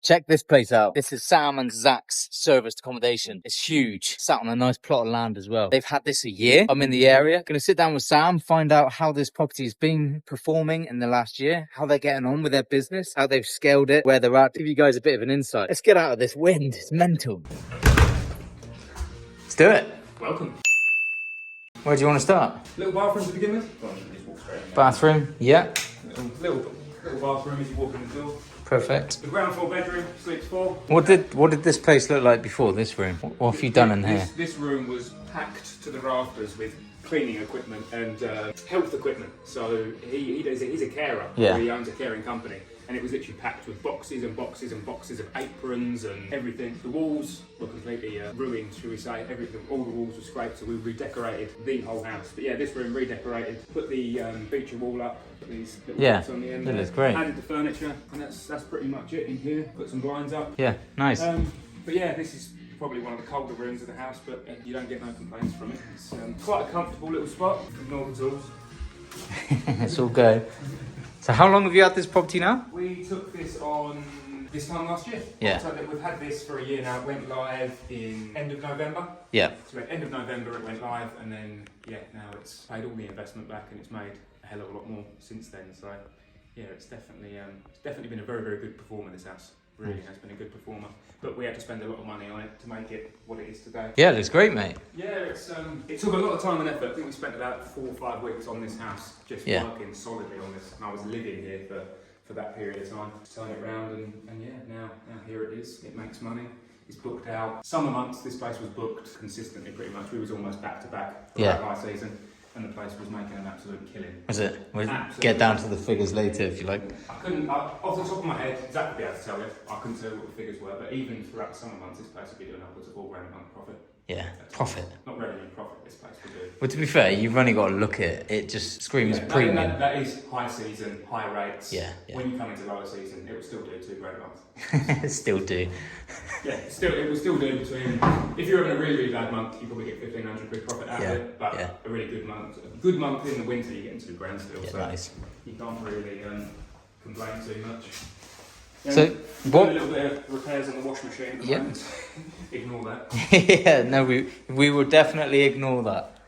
Check this place out. This is Sam and Zach's serviced accommodation. It's huge. Sat on a nice plot of land as well. They've had this a year. I'm in the area. Gonna sit down with Sam, find out how this property has been performing in the last year, how they're getting on with their business, how they've scaled it, where they're at. Give you guys a bit of an insight. Let's get out of this wind. It's mental. Let's do it. Welcome. Where do you want to start? Little bathroom to begin with. Well, you can just walk straight in there. Bathroom. Yeah. Little bathroom as you walk in the door. Perfect. The ground floor bedroom, sleeps 4. What did this place look like before this room? What have you done in here? This room was packed to the rafters with cleaning equipment and health equipment. So he's a carer. Yeah. He owns a caring company. And it was literally packed with boxes and boxes and boxes of aprons and everything. The walls were completely ruined, shall we say. Everything, all the walls were scraped, so we redecorated the whole house. But yeah, this room redecorated. Put the feature wall up. Put these little bits on the end. It looks great. Added the furniture, and that's pretty much it in here. Put some blinds up. Yeah, nice. But yeah, this is probably one of the colder rooms of the house, but you don't get no complaints from it. It's quite a comfortable little spot. Ignore the tools. It's all good. So how long have you had this property now? We took this on this time last year. Yeah. So we've had this for a year now. It went live in end of November. Yeah. So at end of November it went live, and then yeah, now it's paid all the investment back, and it's made a hell of a lot more since then. So yeah, it's definitely been a very, very good performer, this house. Really has been a good performer, but we had to spend a lot of money on it to make it what it is today. Yeah, it looks great, mate. Yeah, it took a lot of time and effort. I think we spent about 4 or 5 weeks on this house, just working solidly on this. And I was living here for that period of time. Turn it around, and yeah, now here it is. It makes money. It's booked out. Summer months, this place was booked consistently, pretty much. We was almost back to back for that high season. And the place was making an absolute killing. Was it? We'll get down to the figures later if you like. I couldn't, off the top of my head, Zach would be able to tell you. I couldn't tell you what the figures were, but even throughout the summer months, this place would be doing upwards of £4 grand a month profit. Yeah, profit. Not revenue, profit, this place would do. Well, to be fair, you've only got to look at it. It just screams premium. That is high season, high rates. Yeah. When you come into lower season, it will still do £2 grand a month. Still do. Yeah, it will still do between, if you're having a really, really bad month, you probably get 1,500 quid profit out of it. But a really good month in the winter, you're getting £2 grand still. Yeah, so nice. You can't really complain too much. So what? A little bit of repairs on the wash machine at the moment. Ignore that. Yeah, no, we will definitely ignore that.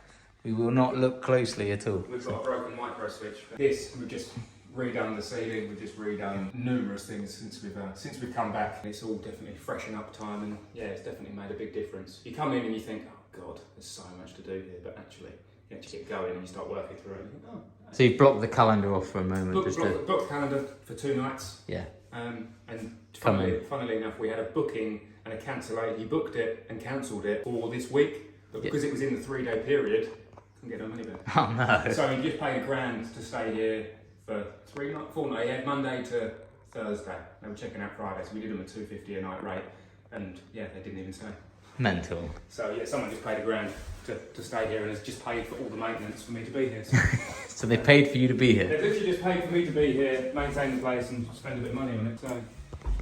We will not look closely at all. We've got a broken micro switch. This, we've just redone the ceiling. We've just redone numerous things since we've come back. It's all definitely freshen up time, and yeah, it's definitely made a big difference. You come in and you think, oh God, there's so much to do here, but actually, you actually get going and you start working through it. And you think, oh. So you blocked the calendar off for a moment. Booked the calendar for 2 nights. Yeah. And funnily enough, we had a booking and a cancellation. He booked it and cancelled it for this week, but because it was in the 3-day period, couldn't get no money back. Oh no! So he just paid £1 grand to stay here for 4 nights. He had Monday to Thursday. They were checking out Friday, so we did them a £250 a night rate, and yeah, they didn't even stay. Mental. So yeah, someone just paid £1 grand to stay here, and has just paid for all the maintenance for me to be here. So they paid for you to be here? They literally just paid for me to be here, maintain the place, and spend a bit of money on it. So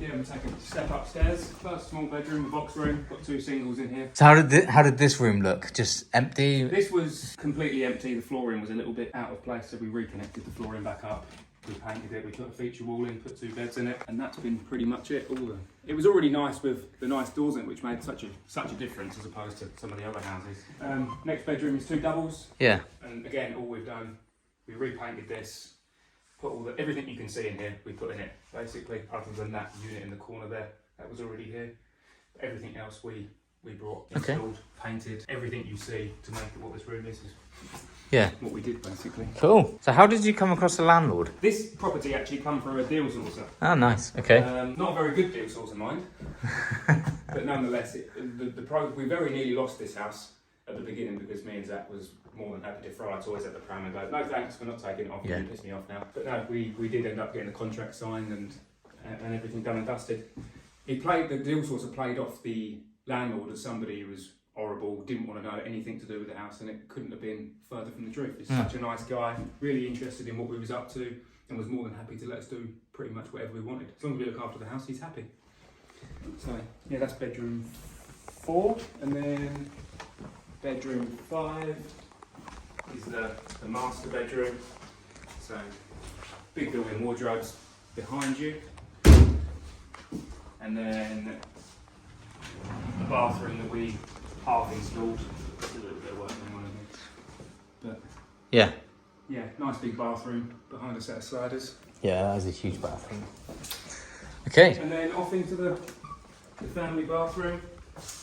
yeah, I'm taking a step upstairs. First small bedroom, a box room. Got 2 singles in here. So how did this room look? Just empty? This was completely empty. The flooring was a little bit out of place, so we reconnected the flooring back up. We painted it, we put a feature wall in, put 2 beds in it, and that's been pretty much it. It was already nice with the nice doors in it, which made such a difference as opposed to some of the other houses. Next bedroom is 2 doubles. Yeah. And again, all we've done, we repainted this, put everything you can see in here, we put in it, basically, other than that unit in the corner there, that was already here. But everything else we brought, installed, painted, everything you see to make it what this room is what we did, basically. Cool. So how did you come across the landlord? This property actually come through a deal sourcer. Oh, nice. Okay. Not a very good deal sourcer, mind. But nonetheless, we very nearly lost this house at the beginning because me and Zach was more than happy to throw our toys at the pram and go, no thanks, we're not taking it off, you piss me off now. But no, we did end up getting the contract signed and everything done and dusted. The deal sourcer played off the landlord as somebody who was horrible, didn't want to know anything to do with the house, and it couldn't have been further from the truth. He's such a nice guy, really interested in what we was up to, and was more than happy to let us do pretty much whatever we wanted. As long as we look after the house, he's happy. So yeah, that's bedroom 4, and then bedroom 5 is the master bedroom. So big built-in wardrobes behind you, and and then the bathroom that we half installed. Just a little bit of work going on in here. But Yeah. yeah, nice big bathroom behind a set of sliders. Yeah, that is a huge bathroom. Okay. And then off into the family bathroom,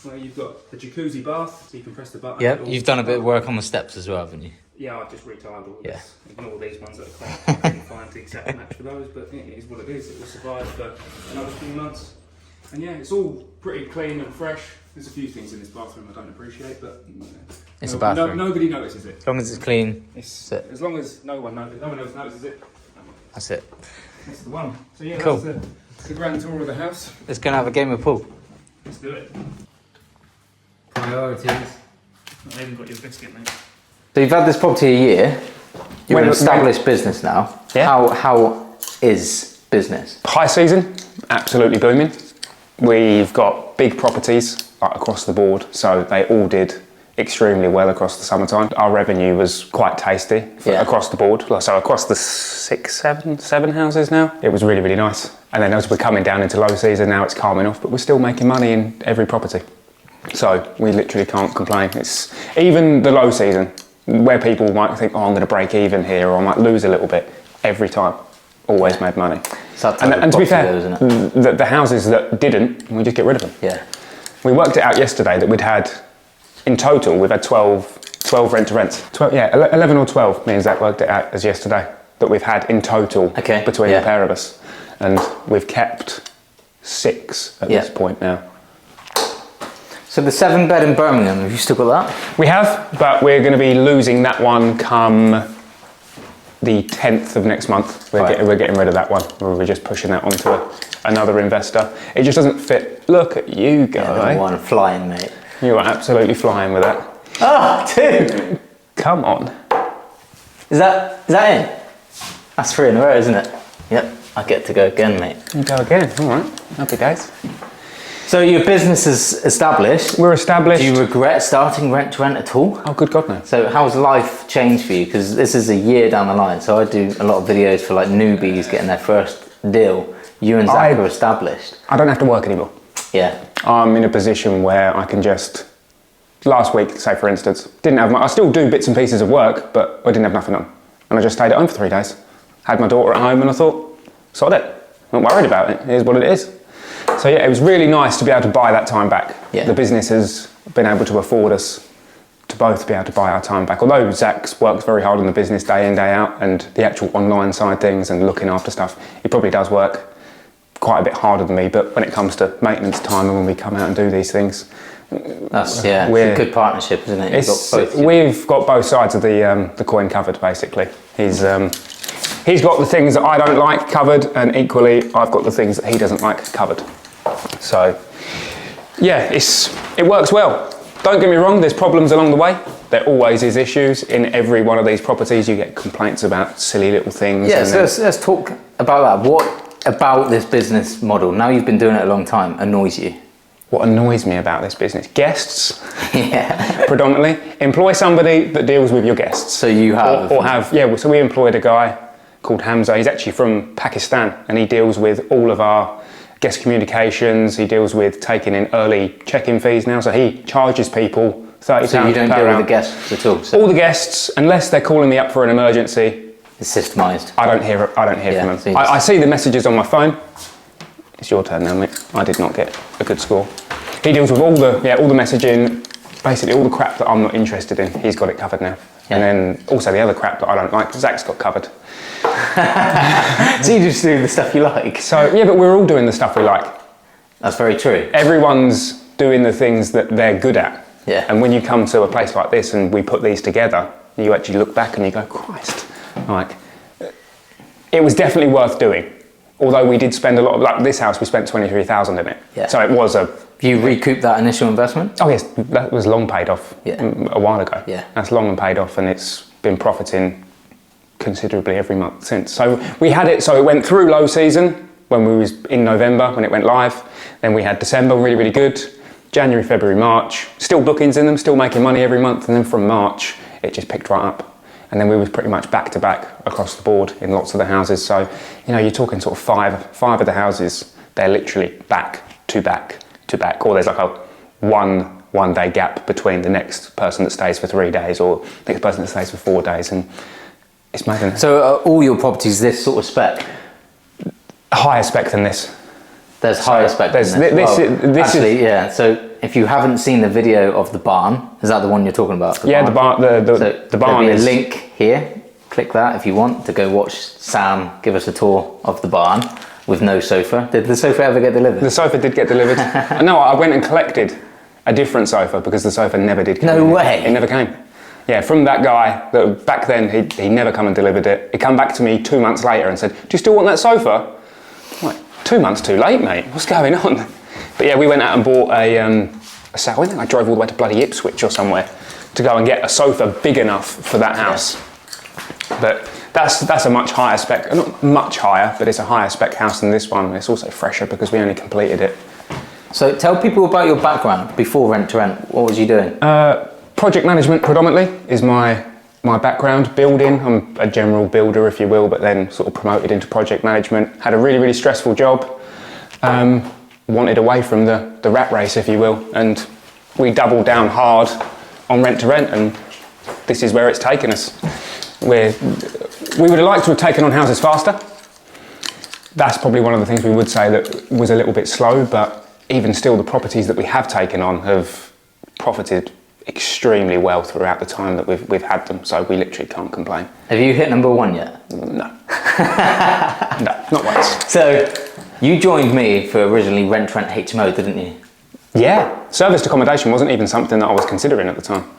where you've got the jacuzzi bath, so you can press the button. Yeah, you've done a bit of work on the steps as well, haven't you? Yeah, I've just retiled all Yeah. this. Ignore these ones that I couldn't find the exact match for those, but it is what it is. It will survive for another few months. And yeah, it's all pretty clean and fresh. There's a few things in this bathroom I don't appreciate, but It's a bathroom. Nobody notices it. As long as it's clean, It's, that's it. as long as no one else notices it, That's it. that's the one. So yeah, Cool. that's the grand tour of the house. Let's go and have a game of pool. Let's do it. Priorities. I even got your biscuit, mate. So you've had this property a year. You're an established business now. Yeah. How is business? High season, absolutely booming. We've got big properties across the board, so they all did extremely well across the summertime. Our revenue was quite tasty across the board. So across the seven houses now, it was really, really nice. And then as we're coming down into low season now, it's calming off, but we're still making money in every property. So we literally can't complain. It's even the low season where people might think, oh, I'm going to break even here, or I might lose a little bit. Every time, always made money. And to be fair, the houses that didn't, we just get rid of them. Yeah. We worked it out yesterday that we'd had, in total, we've had 12 rent-to-rents. 11 or 12, me and Zach worked it out as yesterday, that we've had in total between the pair of us. And we've kept 6 at this point now. So the 7-bed in Birmingham, have you still got that? We have, but we're going to be losing that one come the 10th of next month. We're getting rid of that one. We're just pushing that onto another investor. It just doesn't fit. Look at you, guy. Yeah, one flying, mate. You are absolutely flying with that. Oh, 2! Come on. Is that in? That's 3 in a row, isn't it? Yep, I get to go again, mate. You go again, all right. Happy days. So your business is established. We're established. Do you regret starting Rent2Rent at all? Oh, good God, no. So how's life changed for you? Because this is a year down the line. So I do a lot of videos for like newbies getting their first deal. You and Zach are established. I don't have to work anymore. Yeah. I'm in a position where I can just, last week, say for instance, I still do bits and pieces of work, but I didn't have nothing on. And I just stayed at home for 3 days. Had my daughter at home and I thought, sod it. I'm not worried about it. It is what it is. So yeah, it was really nice to be able to buy that time back. Yeah. The business has been able to afford us to both be able to buy our time back. Although Zach's works very hard on the business day in, day out, and the actual online side things and looking after stuff, he probably does work quite a bit harder than me, but when it comes to maintenance time and when we come out and do these things, it's a good partnership, isn't it? We've got both sides of the coin covered, basically. He's got the things that I don't like covered, and equally I've got the things that he doesn't like covered. So yeah, it works well. Don't get me wrong, there's problems along the way. There always is issues. In every one of these properties you get complaints about silly little things. Yeah, so let's talk about that. What about this business model, now you've been doing it a long time, annoys you? What annoys me about this business? Guests. Yeah. Predominantly. Employ somebody that deals with your guests. So you have? So we employed a guy called Hamza. He's actually from Pakistan and he deals with all of our guest communications. He deals with taking in early check-in fees now. So he charges people £30 per hour. So you don't deal with the guests at all? So all the guests, unless they're calling me up for an emergency. It's systemized. I don't hear from them. I see the messages on my phone. It's your turn now, mate. I did not get a good score. He deals with all the messaging, basically all the crap that I'm not interested in. He's got it covered now. Yeah. And then also the other crap that I don't like, Zach's got covered. So you just do the stuff you like? So yeah, but we're all doing the stuff we like. That's very true. Everyone's doing the things that they're good at. Yeah. And when you come to a place like this and we put these together, you actually look back and you go, Christ, like, it was definitely worth doing. Although we did spend a lot of, like this house, we spent 23,000 in it. Yeah. So it was You recouped that initial investment? Oh yes, that was long paid off a while ago. Yeah. That's long and paid off and it's been profiting considerably every month since. So we had it, so it went through low season when we was in November, when it went live. Then we had December, really, really good. January, February, March, still bookings in them, still making money every month. And then from March, it just picked right up. And then we was pretty much back to back across the board in lots of the houses. So, you know, you're talking sort of five of the houses, they're literally back to back to back, or there's like a one day gap between the next person that stays for 3 days or the next person that stays for 4 days, and it's madness. So are all your properties this sort of spec? Higher spec than this. There's higher spec than this. Actually, yeah. So if you haven't seen the video of the barn, is that the one you're talking about? The barn. The barn there'll be is a link here. Click that if you want to go watch Sam give us a tour of the barn with no sofa. Did the sofa ever get delivered? The sofa did get delivered. No, I went and collected a different sofa because the sofa never did come. No way. It never came. Yeah, from that guy that back then he never come and delivered it. He come back to me 2 months later and said, "Do you still want that sofa?" I'm like, 2 months too late, mate. What's going on? But yeah, we went out and bought a sofa. I think I drove all the way to bloody Ipswich or somewhere to go and get a sofa big enough for that house. But that's a much higher spec, not much higher, but it's a higher spec house than this one. It's also fresher because we only completed it. So tell people about your background before Rent to Rent. What was you doing? Project management predominantly is my background. Building, I'm a general builder, if you will, but then sort of promoted into project management. Had a really, really stressful job. Wanted away from the rat race, if you will, and we doubled down hard on Rent to Rent, and this is where it's taken us. We would have liked to have taken on houses faster. That's probably one of the things we would say that was a little bit slow, but even still, the properties that we have taken on have profited extremely well throughout the time that we've had them, so we literally can't complain. Have you hit number 1 yet? No. No, not once. So you joined me for originally Rent Rent HMO, didn't you? Yeah, serviced accommodation wasn't even something that I was considering at the time.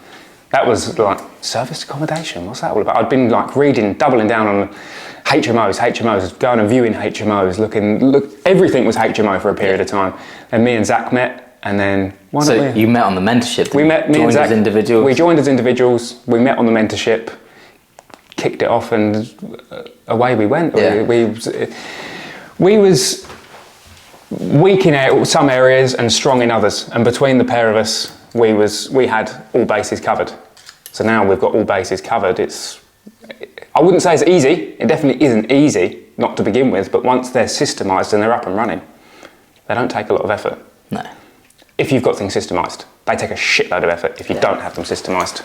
That was like, serviced accommodation, what's that all about? I'd been like reading, doubling down on HMOs, going and viewing HMOs, everything was HMO for a period of time. And me and Zach met, and then you met on the mentorship. We met, me and Zach, as individuals. We joined as individuals. We met on the mentorship, kicked it off, and away we went. Yeah. We was weak in some areas and strong in others, and between the pair of us, we had all bases covered. So now we've got all bases covered. I wouldn't say it's easy. It definitely isn't easy, not to begin with. But once they're systemised and they're up and running, they don't take a lot of effort. No. If you've got things systemised, they take a shitload of effort if you don't have them systemised.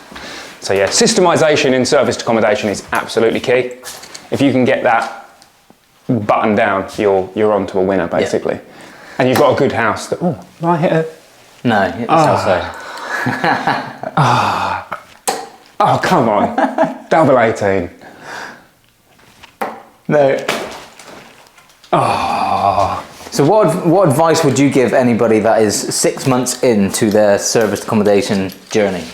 So yeah, systemisation in serviced accommodation is absolutely key. If you can get that buttoned down, you're on to a winner basically. Yeah. And you've got a good house that, I hit a... No, hit the south side. Oh, come on. Double 18. No. So what advice would you give anybody that is 6 months into their serviced accommodation journey?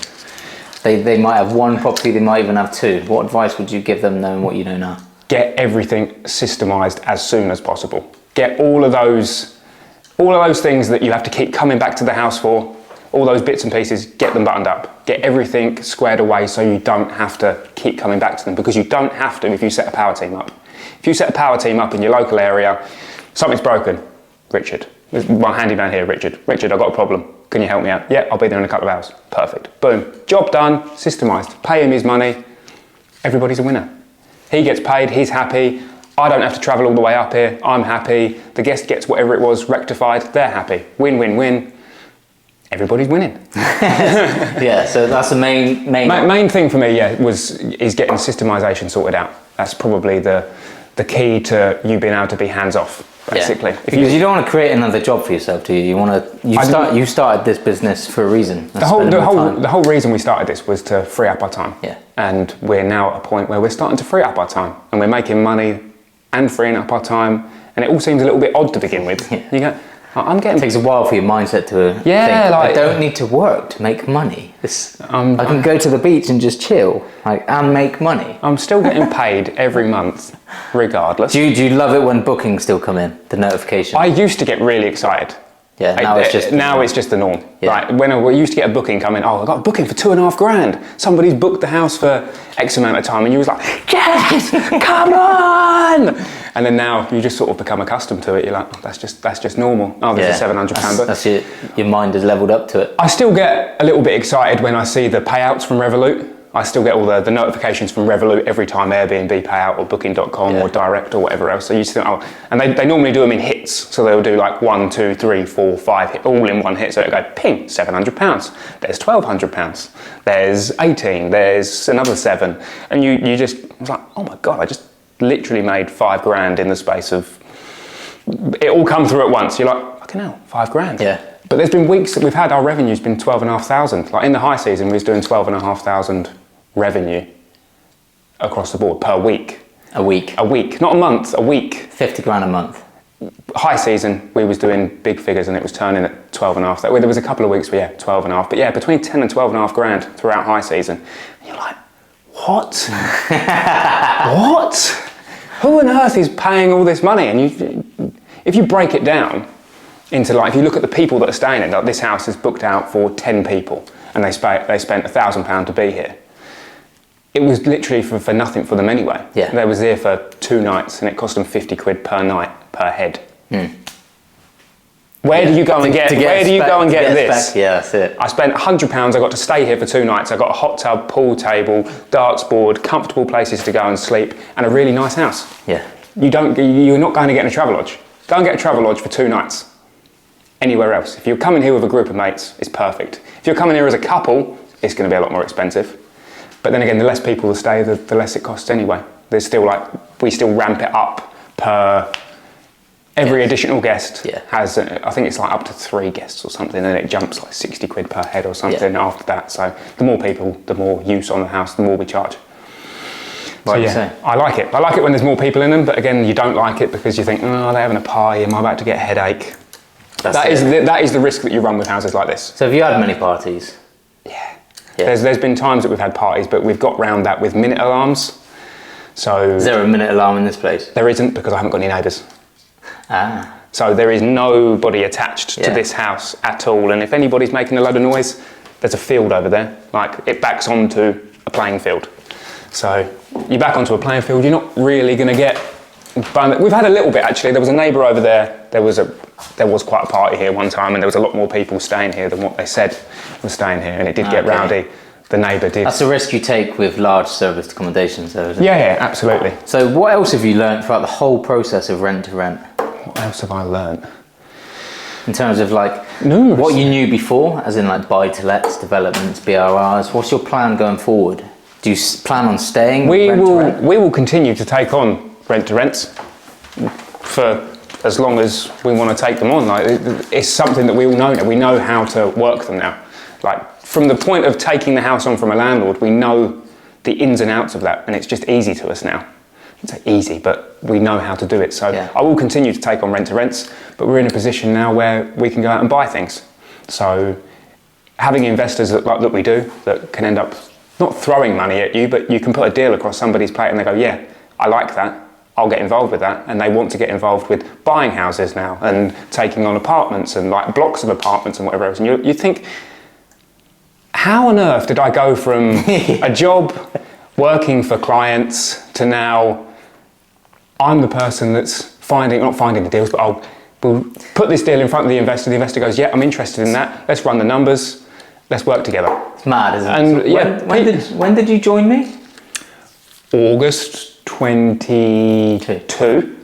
They might have one property, they might even have two. What advice would you give them knowing what you know now? Get everything systemised as soon as possible. Get all of those things that you have to keep coming back to the house for, all those bits and pieces, get them buttoned up. Get everything squared away so you don't have to keep coming back to them, because you don't have to if you set a power team up. If you set a power team up in your local area, something's broken, Richard. There's my handyman here, Richard. Richard, I've got a problem. Can you help me out? Yeah, I'll be there in a couple of hours. Perfect. Boom. Job done, systemised. Pay him his money. Everybody's a winner. He gets paid, he's happy. I don't have to travel all the way up here. I'm happy. The guest gets whatever it was rectified. They're happy. Win, win, win. Everybody's winning. Yeah, so that's the main thing for me, is getting systemisation sorted out. That's probably the key to you being able to be hands off, basically. Yeah. Because you don't want to create another job for yourself, do you? You started this business for a reason. The whole reason we started this was to free up our time. Yeah. And we're now at a point where we're starting to free up our time, and we're making money and freeing up our time, and it all seems a little bit odd to begin with. Yeah. You go, it takes a while for your mindset to think, I don't need to work to make money. I can go to the beach and just chill, and make money. I'm still getting paid every month, regardless. Do you love it when bookings still come in, the notification? I used to get really excited. Yeah, now it's just the norm. Yeah. Right, when we used to get a booking coming, I got a booking for $2.5 grand. Somebody's booked the house for X amount of time, and you was like, yes, come on! And then now you just sort of become accustomed to it. You're like, that's just normal. Oh, there's a £700 book. That's it. Your mind has leveled up to it. I still get a little bit excited when I see the payouts from Revolut. I still get all the notifications from Revolut every time Airbnb pay out, or Booking.com or Direct or whatever else. So you think, oh, and they normally do them in hits. So they'll do like 1, 2, 3, 4, 5 hit, all in one hit. So it'll go ping, £700. There's £1,200. There's 18. There's another 7. And you just, it's like, oh my God, I just literally made $5,000 in the space of, it all come through at once. You're like, fucking hell, $5,000. Yeah. But there's been weeks that we've had, our revenue's been 12,500. Like in the high season, we was doing 12,500 revenue across the board per week. A week? A week, not a month, a week. £50,000 a month. High season, we was doing big figures and it was turning at 12.5. There was a couple of weeks where, 12.5. But yeah, between 10 and 12.5 grand throughout high season. And you're like, what? What? Who on earth is paying all this money? And if you break it down into, like, if you look at the people that are staying in, like this house is booked out for 10 people and they spent £1,000 to be here. It was literally for nothing for them anyway. Yeah. They was there for 2 nights and it cost them 50 quid per night, per head. Where do you go and get this? Yeah, that's it. I spent £100, I got to stay here for 2 nights. I got a hot tub, pool table, darts board, comfortable places to go and sleep, and a really nice house. Yeah. You're not going to get in a travel lodge. Go and get a travel lodge for 2 nights. Anywhere else. If you're coming here with a group of mates, it's perfect. If you're coming here as a couple, it's going to be a lot more expensive. But then again, the less people that stay, the less it costs anyway. There's still we still ramp it up per every additional guest has, I think it's like up to 3 guests or something, and it jumps like 60 quid per head or something after that. So the more people, the more use on the house, the more we charge. So yeah, I like it. I like it when there's more people in them, but again, you don't like it because you think, oh, they're having a party, am I about to get a headache? That is the risk that you run with houses like this. So have you had many parties? Yeah. There's been times that we've had parties, but we've got round that with minute alarms. So is there a minute alarm in this place? There isn't, because I haven't got any neighbours. Ah. So there is nobody attached to this house at all. And if anybody's making a load of noise, there's a field over there. Like, it backs onto a playing field. So you back onto a playing field, you're not really going to get... We've had a little bit, actually. There was a neighbour over there. There was quite a party here one time, and there was a lot more people staying here than what they said was staying here, and it did get rowdy. The neighbour did. That's a risk you take with large serviced accommodations, though, isn't it? Yeah, absolutely. So what else have you learned throughout the whole process of rent to rent? What else have I learnt? In terms of like Numerous. What you knew before, as in like buy-to-lets, developments, BRRs. What's your plan going forward? Do you plan on staying? We will continue to take on rent-to-rents for as long as we want to take them on. Like, it's something that we all know now. We know how to work them now. Like, from the point of taking the house on from a landlord, we know the ins and outs of that, and it's just easy to us now. I wouldn't say easy, but we know how to do it. So I will continue to take on rent-to-rents, but we're in a position now where we can go out and buy things. So having investors that we do, that can end up not throwing money at you, but you can put a deal across somebody's plate and they go, yeah, I like that, I'll get involved with that. And they want to get involved with buying houses now and taking on apartments and like blocks of apartments and whatever else. And you think, how on earth did I go from a job working for clients to now I'm the person that's not finding the deals, but we'll put this deal in front of the investor. The investor goes, yeah, I'm interested in that. Let's run the numbers. Let's work together. It's mad, isn't it? And So when did you join me? August 22.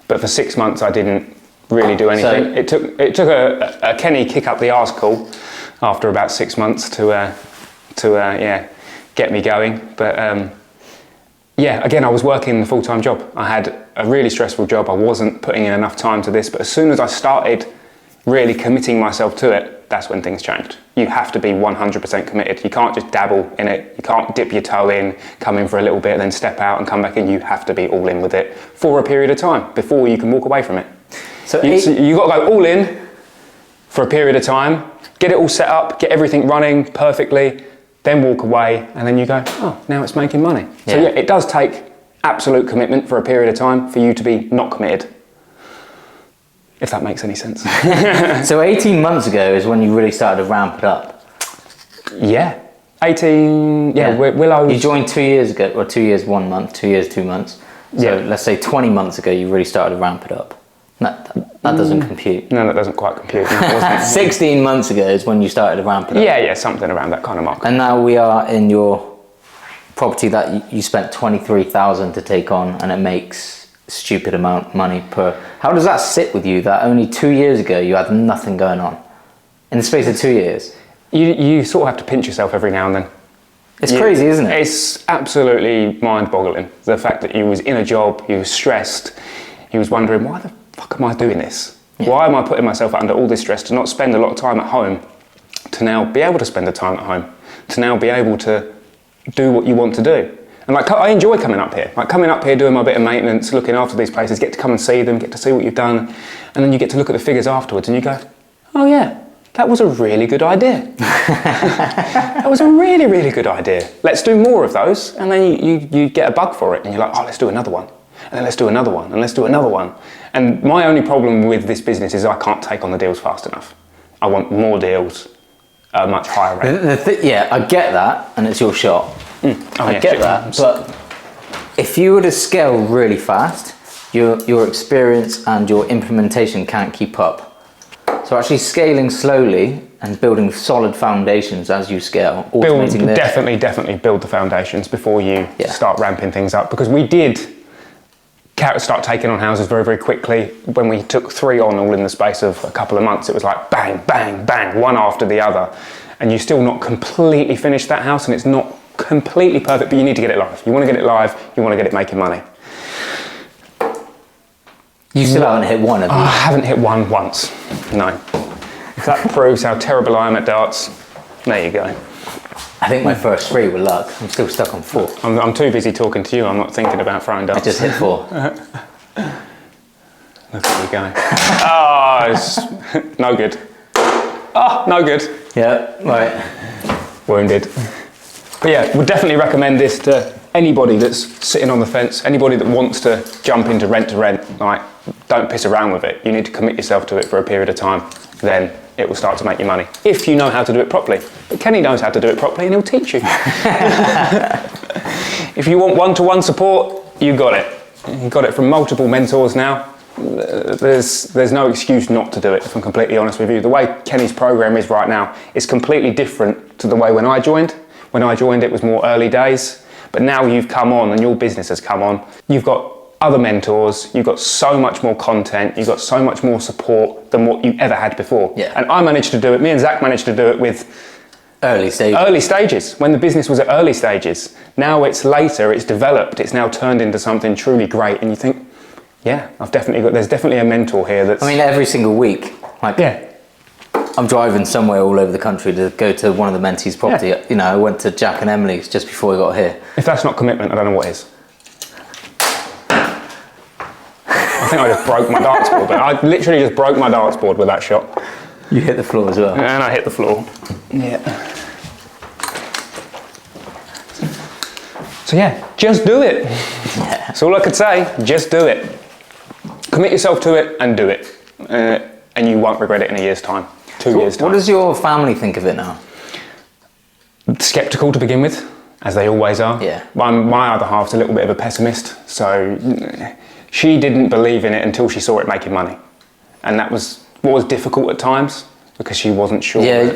But for 6 months I didn't really do anything. It took a Kenny kick up the arse call after about 6 months to get me going. But again, I was working a full-time job. I had a really stressful job. I wasn't putting in enough time to this, but as soon as I started really committing myself to it, that's when things changed. You have to be 100% committed. You can't just dabble in it. You can't dip your toe in, come in for a little bit, then step out and come back in. You have to be all in with it for a period of time before you can walk away from it. So you got to go all in for a period of time, get it all set up, get everything running perfectly, then walk away, and then you go, oh, now it's making money. Yeah. So yeah, it does take absolute commitment for a period of time for you to be not committed. If that makes any sense. So 18 months ago is when you really started to ramp it up? Yeah. 18, Willow. You joined 2 years ago, or 2 years, 1 month, 2 years, 2 months. So let's say 20 months ago, you really started to ramp it up. That doesn't compute. No, that doesn't quite compute. No, 16 months ago is when you started to ramp it up. Yeah, something around that kind of mark. And now we are in your property that you spent 23,000 to take on, and it makes a stupid amount of money per. How does that sit with you? That only 2 years ago you had nothing going on, in the space of 2 years. You sort of have to pinch yourself every now and then. It's crazy, isn't it? It's absolutely mind-boggling. The fact that you was in a job, you was stressed, you was wondering, why the fuck am I doing this? Yeah. Why am I putting myself under all this stress to not spend a lot of time at home, to now be able to spend the time at home, to now be able to do what you want to do? And like, I enjoy coming up here. Like coming up here, doing my bit of maintenance, looking after these places, get to come and see them, get to see what you've done, and then you get to look at the figures afterwards and you go, oh yeah, that was a really good idea. That was a really, really good idea. Let's do more of those. And then you get a bug for it and you're like, oh, let's do another one. And then let's do another one, and let's do another one. And my only problem with this business is I can't take on the deals fast enough. I want more deals at a much higher rate. Yeah, I get that, and it's your shop. I get that, but if you were to scale really fast, your experience and your implementation can't keep up. So actually scaling slowly and building solid foundations as you scale, automating this. Definitely build the foundations before you start ramping things up, because we did start taking on houses very, very quickly. When we took 3 on all in the space of a couple of months, it was like bang, bang, bang, one after the other. And you still not completely finished that house, and it's not completely perfect, but you need to get it live. You want to get it live, you want to get it making money. You still haven't hit one, have you? I haven't hit one once, no. If that proves how terrible I am at darts, there you go. I think my first 3 were luck. I'm still stuck on 4. I'm too busy talking to you, I'm not thinking about throwing darts. I just hit 4. Look at you go. Oh, it's no good. Oh, no good. Yeah, right. Wounded. But yeah, would definitely recommend this to anybody that's sitting on the fence, anybody that wants to jump into rent to rent. Like, don't piss around with it. You need to commit yourself to it for a period of time. Then it will start to make you money, if you know how to do it properly. But Kenny knows how to do it properly and he'll teach you. If you want one-to-one support, you got it. You've got it from multiple mentors now. There's no excuse not to do it, if I'm completely honest with you. The way Kenny's program is right now is completely different to the way when I joined. When I joined, it was more early days, but now you've come on and your business has come on. You've got other mentors, you've got so much more content, you've got so much more support than what you ever had before. Yeah. And I managed to do it, me and Zach managed to do it with early stages, when the business was at early stages. Now it's later, it's developed, it's now turned into something truly great, and you think, yeah, there's definitely a mentor here that's... I mean, every single week, like, yeah. I'm driving somewhere all over the country to go to one of the mentees' property. Yeah. You know, I went to Jack and Emily's just before I got here. If that's not commitment, I don't know what is. I think I just broke my darts board, but I literally just broke my darts board with that shot. You hit the floor as well. And I hit the floor. Yeah. So yeah, just do it. Yeah. That's all I could say. Just do it. Commit yourself to it and do it. And you won't regret it in a year's time. 2 years' time. What does your family think of it now? Skeptical to begin with, as they always are. Yeah. My other half's a little bit of a pessimist, so she didn't believe in it until she saw it making money. And that was what was difficult at times, because she wasn't sure. Yeah,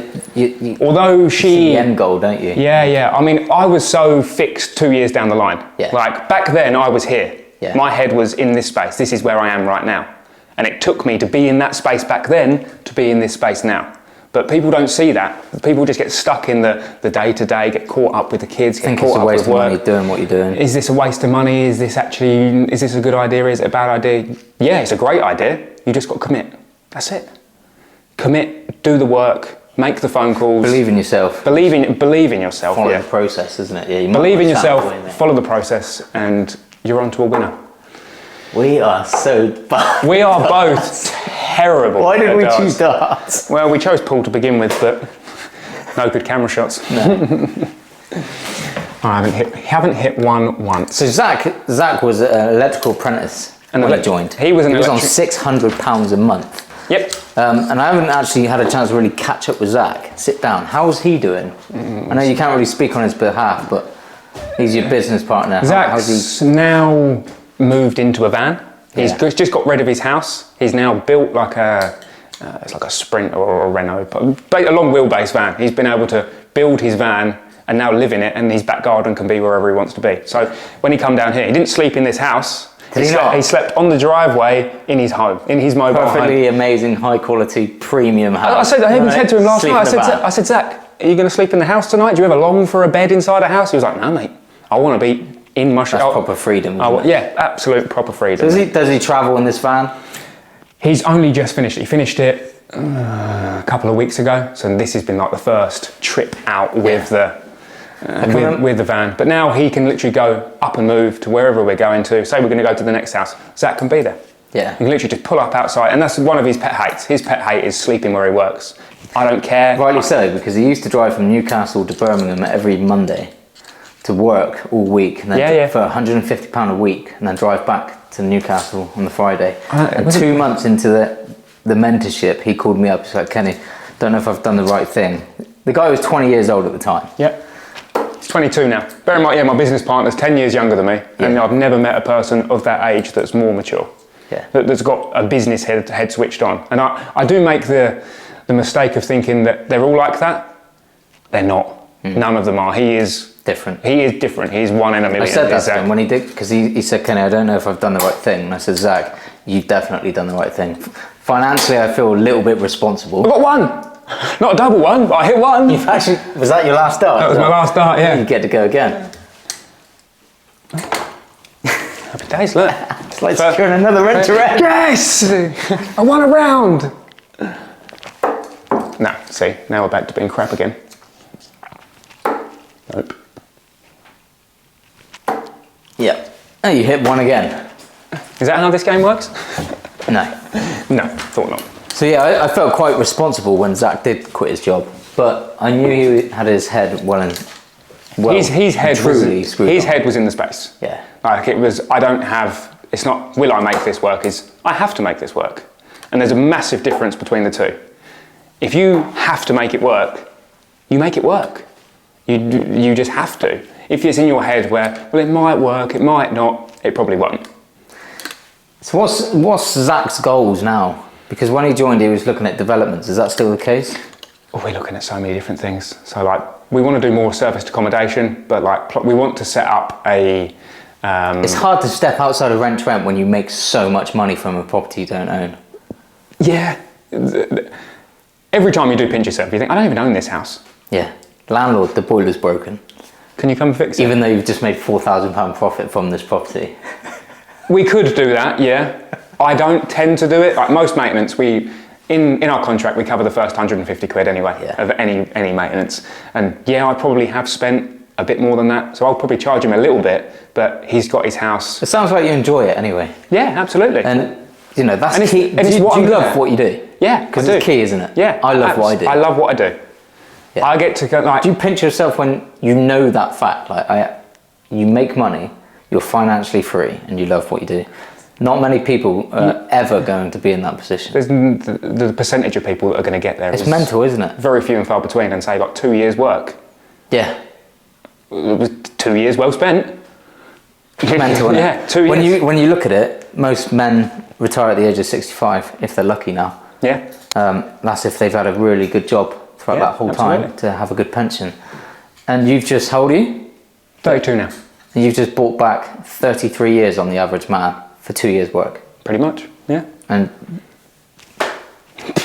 although she... see the end goal, don't you? Yeah. I mean, I was so fixed 2 years down the line. Yeah. Like, back then I was here. Yeah. My head was in this space. This is where I am right now. And it took me to be in that space back then to be in this space now. But people don't see that. People just get stuck in the day-to-day, get caught up with the kids, get caught up with work. Think it's a waste of money doing what you're doing. Is this a waste of money? Is this a good idea? Is it a bad idea? Yeah, it's a great idea. You just got to commit. That's it. Commit, do the work, make the phone calls. Believe in yourself. Believe in yourself. Follow the process, isn't it? Yeah. You believe in yourself, follow the process, and you're on to a winner. We are so bad. We are both terrible. Why did we choose darts? Well, we chose pool to begin with, but no good camera shots. No. I haven't hit one once. So Zach was an electrical apprentice when he joined. He was on £600 a month. Yep. And I haven't actually had a chance to really catch up with Zach. Sit down. How's he doing? I know you can't really speak on his behalf, but he's your business partner. Zach's now moved into a van. He's just got rid of his house. He's now built like it's like a Sprint or a Renault, a long wheelbase van. He's been able to build his van and now live in it, and his back garden can be wherever he wants to be. So when he come down here, he didn't sleep in this house. He slept on the driveway in his home, in his mobile home. Perfectly amazing, high quality, premium house. I even said to him last night, I said, Zach, are you going to sleep in the house tonight? Do you ever long for a bed inside a house? He was like, no, mate, I want to be in my... That's proper freedom, isn't it? Yeah, absolute proper freedom. Does he travel in this van? He's only just finished it. He finished it a couple of weeks ago. So this has been like the first trip out with with the van. But now he can literally go up and move to wherever we're going to. Say we're going to go to the next house. Zach can be there. Yeah. He can literally just pull up outside. And that's one of his pet hates. His pet hate is sleeping where he works. I don't care. Rightly so, because he used to drive from Newcastle to Birmingham every Monday to work all week, and then for £150 a week, and then drive back to Newcastle on the Friday. And 2 months into the mentorship, he called me up. He's like, Kenny, don't know if I've done the right thing. The guy was 20 years old at the time. Yeah. He's 22 now. Bear in mind, my business partner's 10 years younger than me, and I've never met a person of that age that's more mature. Yeah. That's got a business head switched on. And I do make the mistake of thinking that they're all like that. They're not. None of them are. He is different. He is different. He's one in a million. I said that to him when he did, because he said, Kenny, I don't know if I've done the right thing. And I said, Zach, you've definitely done the right thing. Financially, I feel a little bit responsible. I got one. Not a double one, but I hit one. You've actually, was that your last start? That was my last start, yeah. You get to go again. Happy days, look. It's like securing another Rent2Rent. Yes! I won a round. No, see, now we're back to being crap again. Nope. Yeah. Oh, you hit one again. Is that how this game works? No. No, thought not. So yeah, I felt quite responsible when Zach did quit his job, but I knew he had his head well his head was in the space. Yeah. Like it was, I don't have, it's not, will I make this work? Is I have to make this work. And there's a massive difference between the two. If you have to make it work, you make it work. You just have to. If it's in your head where, well, it might work, it might not, it probably won't. So what's Zach's goals now? Because when he joined, he was looking at developments. Is that still the case? Oh, we're looking at so many different things. So like, we want to do more serviced accommodation, but like, we want to set up a... it's hard to step outside of Rent2Rent when you make so much money from a property you don't own. Yeah. Every time you do pinch yourself, you think, I don't even own this house. Yeah. Landlord, the boiler's broken. Can you come and fix it? Even though you've just made £4,000 profit from this property. We could do that, yeah. I don't tend to do it. Like most maintenance, in our contract, we cover the first 150 quid anyway of any maintenance. And yeah, I probably have spent a bit more than that. So I'll probably charge him a little bit, but he's got his house. It sounds like you enjoy it anyway. Yeah, absolutely. And you know, that's and key. And do you love what you do? Yeah, because it's key, isn't it? Yeah. I love what I do. I love what I do. Yeah. I get to go like... Do you pinch yourself when you know that fact? Like, you make money, you're financially free, and you love what you do. Not many people are ever going to be in that position. There's the percentage of people that are going to get there. It's mental, isn't it? Very few and far between, and say like 2 years work. Yeah. It was 2 years well spent. Mental, isn't it? Yeah, 2 years. When you look at it, most men retire at the age of 65, if they're lucky now. Yeah. That's if they've had a really good job throughout that whole time to have a good pension. And you've just, how old are you? 32 now. And you've just bought back 33 years on the average man for 2 years work. Pretty much, yeah. And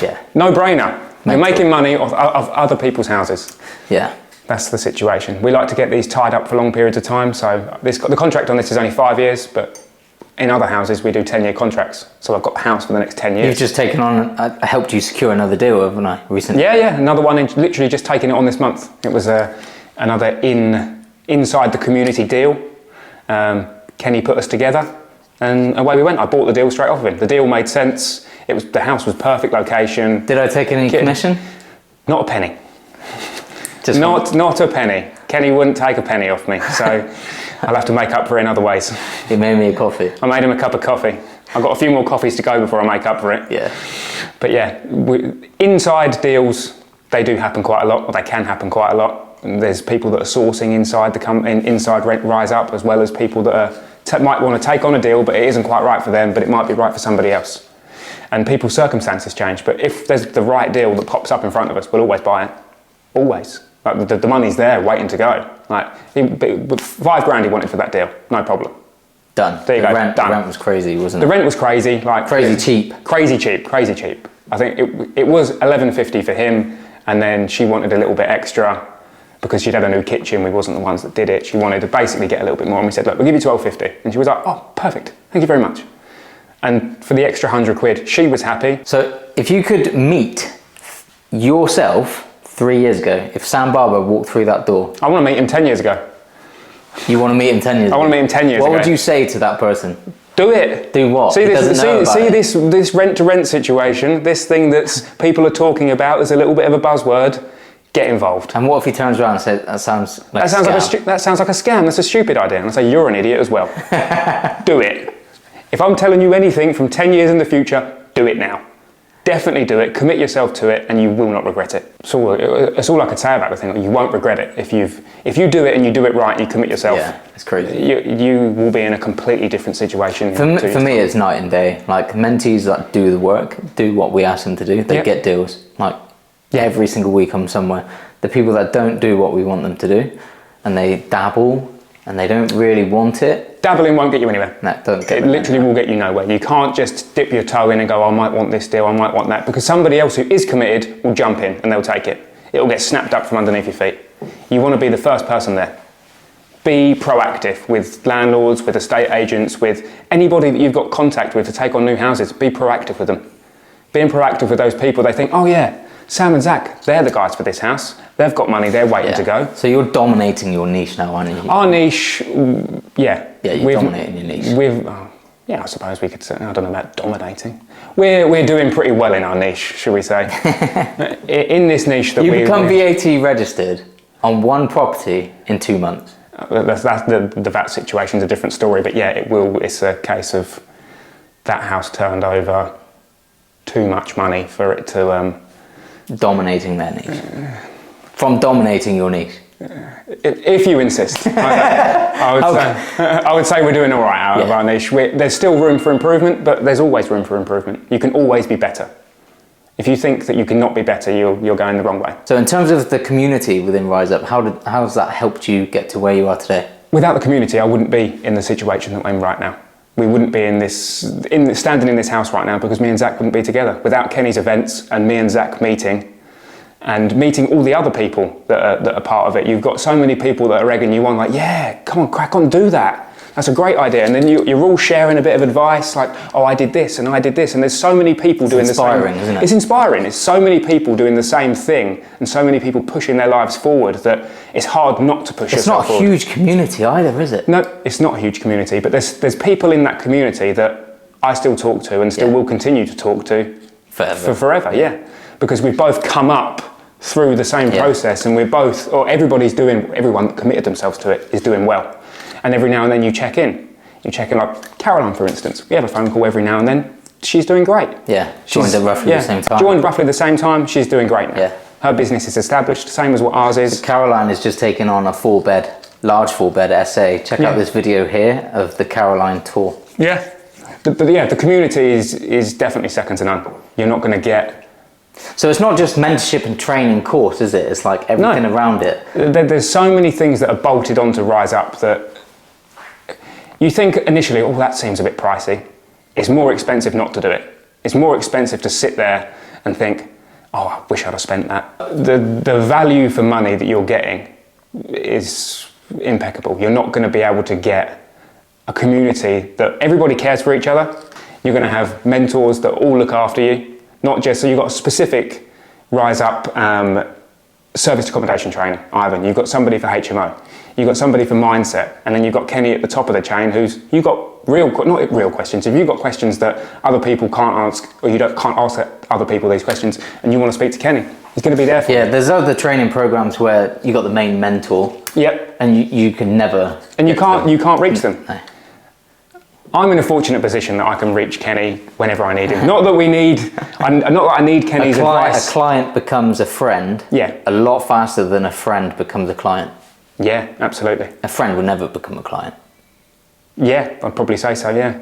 yeah. No brainer. You're making money off other people's houses. Yeah. That's the situation. We like to get these tied up for long periods of time. So the contract on this is only 5 years, but in other houses we do 10-year contracts. So I've got the house for the next 10 years. You've just taken on, I helped you secure another deal, haven't I, recently? Yeah, another one, literally just taking it on this month. It was another inside the community deal. Kenny put us together and away we went. I bought the deal straight off of him. The deal made sense. The house was perfect location. Did I take any commission? Not a penny. Not a penny. Kenny wouldn't take a penny off me, so I'll have to make up for it in other ways. He made me a coffee. I made him a cup of coffee. I've got a few more coffees to go before I make up for it. Yeah. But yeah, inside deals, they do happen quite a lot, or they can happen quite a lot. And there's people that are sourcing inside Rent Rise Up, as well as people that might want to take on a deal, but it isn't quite right for them, but it might be right for somebody else. And people's circumstances change, but if there's the right deal that pops up in front of us, we'll always buy it. Always. Like the money's there, waiting to go. Like £5,000 he wanted for that deal, no problem. Done. There you go. Done. The rent was crazy, wasn't it? The rent was crazy, like crazy cheap. Crazy cheap. I think it was $11.50 for him, and then she wanted a little bit extra because she'd had a new kitchen. We wasn't the ones that did it. She wanted to basically get a little bit more, and we said, look, we'll give you $12.50. And she was like, oh, perfect. Thank you very much. And for the extra £100, she was happy. So if you could meet yourself 3 years ago, if Sam Barber walked through that door. I want to meet him 10 years ago. You want to meet him 10 years ago? I want to meet him 10 years ago. What would you say to that person? Do it. Do what? See this rent-to-rent situation, this thing that people are talking about, there's a little bit of a buzzword. Get involved. And what if he turns around and says, that sounds like that sounds like a scam, that's a stupid idea. And I say, you're an idiot as well. Do it. If I'm telling you anything from 10 years in the future, do it now. Definitely do it, commit yourself to it, and you will not regret it. It's all I could say about the thing. You won't regret it. If you do it and you do it right, and you commit yourself. Yeah, it's crazy. You will be in a completely different situation. For me, it's night and day. Like mentees that do the work, do what we ask them to do, they get deals. Like every single week I'm somewhere. The people that don't do what we want them to do, and they dabble, and they don't really want it. Dabbling won't get you anywhere. No, don't get it literally will get you nowhere. You can't just dip your toe in and go, I might want this deal, I might want that, because somebody else who is committed will jump in and they'll take it. It'll get snapped up from underneath your feet. You want to be the first person there. Be proactive with landlords, with estate agents, with anybody that you've got contact with to take on new houses. Be proactive with them. Being proactive with those people, they think, oh yeah, Sam and Zach, they're the guys for this house. They've got money, they're waiting to go. So you're dominating your niche now, aren't you? Our niche, yeah. Yeah, you're dominating your niche. Yeah, I suppose we could say, I don't know about dominating. We're doing pretty well in our niche, should we say. In this niche that you become VAT registered on one property in 2 months. The VAT situation's a different story, but yeah, it's a case of that house turned over too much money for it to... dominating their niche. From dominating your niche. If you insist. I would say we're doing all right out of our niche. There's still room for improvement, but there's always room for improvement. You can always be better. If you think that you cannot be better, you're going the wrong way. So in terms of the community within Rise Up, how has that helped you get to where you are today? Without the community, I wouldn't be in the situation that I'm in right now. We wouldn't be standing in this house right now because me and Zach wouldn't be together. Without Kenny's events and me and Zach meeting all the other people that are part of it. You've got so many people that are egging you on, like, yeah, come on, crack on, do that. That's a great idea. And then you're all sharing a bit of advice, like, oh, I did this and I did this. And there's so many people doing the same. It's inspiring, isn't it? It's inspiring. It's so many people doing the same thing and so many people pushing their lives forward that it's hard not to push yourself forward. It's not a huge community either, is it? No, it's not a huge community, but there's people in that community that I still talk to and still will continue to talk to for forever, yeah. Because we've both come up through the same process, and everyone that committed themselves to it is doing well. And every now and then you check in like Caroline, for instance. We have a phone call every now and then. She's doing great. Yeah, joined at roughly the same time. Joined roughly the same time. She's doing great now. Yeah. Her business is established, same as what ours is. So Caroline has just taken on a large 4-bed SA. Check out this video here of the Caroline tour. Yeah. The community is definitely second to none. You're not going to get... So it's not just mentorship and training course, is it? It's like everything around it. There's so many things that are bolted onto Rise Up that you think initially, oh, that seems a bit pricey. It's more expensive not to do it. It's more expensive to sit there and think, oh, I wish I'd have spent that. The value for money that you're getting is impeccable. You're not going to be able to get a community that everybody cares for each other. You're going to have mentors that all look after you. Not just, so you've got a specific Rise Up serviced accommodation trainer, Ivan. You've got somebody for HMO. You've got somebody for mindset. And then you've got Kenny at the top of the chain you've got not real questions. If you've got questions that other people can't ask, or can't ask other people these questions, and you want to speak to Kenny, he's going to be there for you. Yeah, there's other training programs where you got the main mentor. Yep. And you can never... And you can't reach them. No. I'm in a fortunate position that I can reach Kenny whenever I need him. Not that I need Kenny's advice. A client becomes a friend a lot faster than a friend becomes a client. Yeah, absolutely. A friend will never become a client. Yeah, I'd probably say so, yeah.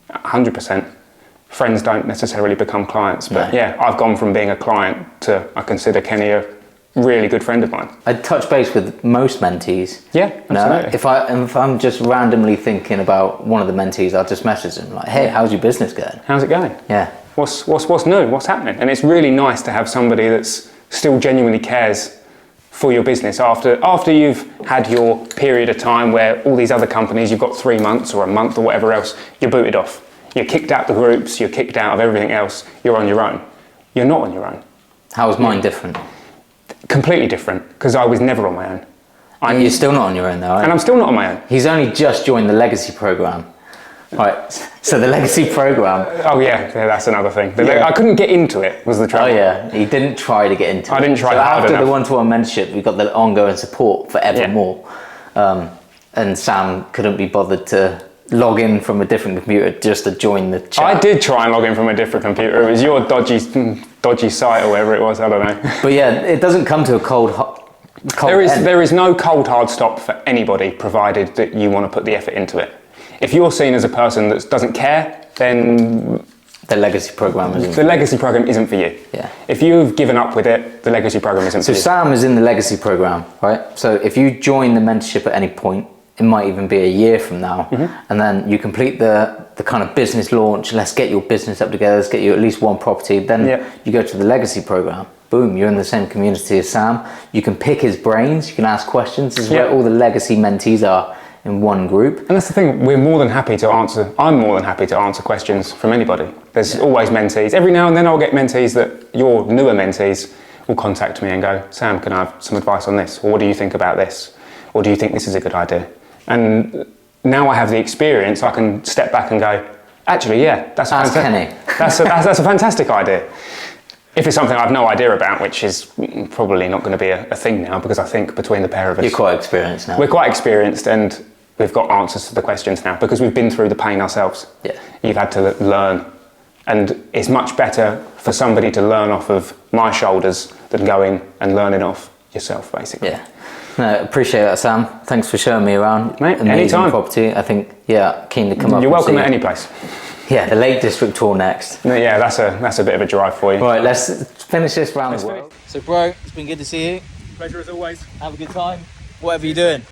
100%. Friends don't necessarily become clients, but yeah, I've gone from being a client to, I consider Kenny a really good friend of mine. I touch base with most mentees. Yeah, You know, absolutely. if I'm just randomly thinking about one of the mentees, I'll just message them like, "Hey, how's your business going?" How's it going? Yeah. What's new? What's happening? And it's really nice to have somebody that's still genuinely cares for your business after you've had your period of time where all these other companies, you've got 3 months or a month or whatever else, you're booted off. You're kicked out the groups, you're kicked out of everything else, you're on your own. You're not on your own. How was mine different? Completely different, because I was never on my own. You're still not on your own though, right? And I'm still not on my own. He's only just joined the legacy program. Right, so the legacy program. Oh yeah, that's another thing. I couldn't get into it, was the trouble. Oh yeah, he didn't try to get into it. I didn't try so hard after enough. the one-to-one mentorship, we got the ongoing support forevermore. And Sam couldn't be bothered to log in from a different computer just to join the chat. I did try and log in from a different computer. It was your dodgy site or whatever it was, I don't know. But yeah, it doesn't come to a cold end. There is no cold hard stop for anybody, provided that you want to put the effort into it. If you're seen as a person that doesn't care, then The legacy program isn't. the legacy program isn't for you. Yeah. If you've given up with it, the legacy program isn't So for you. Sam is in the legacy program, right? So if you join the mentorship at any point, it might even be a year from now, and then you complete the kind of business launch, let's get your business up together, let's get you at least one property, then you go to the legacy program. Boom, you're in the same community as Sam. You can pick his brains, you can ask questions. This is where all the legacy mentees are in one group. And that's the thing, I'm more than happy to answer questions from anybody. There's always mentees. Every now and then I'll get mentees that your newer mentees will contact me and go, "Sam, can I have some advice on this? Or what do you think about this? Or do you think this is a good idea?" And now I have the experience, I can step back and go, actually, yeah, that's a that's a fantastic idea. If it's something I've no idea about, which is probably not going to be a thing now, because I think between the pair of us, You're quite experienced now. We're quite experienced, and we've got answers to the questions now because we've been through the pain ourselves. Yeah. You've had to learn, and it's much better for somebody to learn off of my shoulders than going and learning off yourself, basically. Yeah. No, appreciate that, Sam. Thanks for showing me around. Mate, amazing anytime. Property. I think, keen to come up. You're and welcome see at you. any place. Yeah, the Lake District tour next. Yeah, that's a bit of a drive for you. Right, let's finish this round. Let's So, bro, it's been good to see you. Pleasure as always. Have a good time. Whatever you're doing.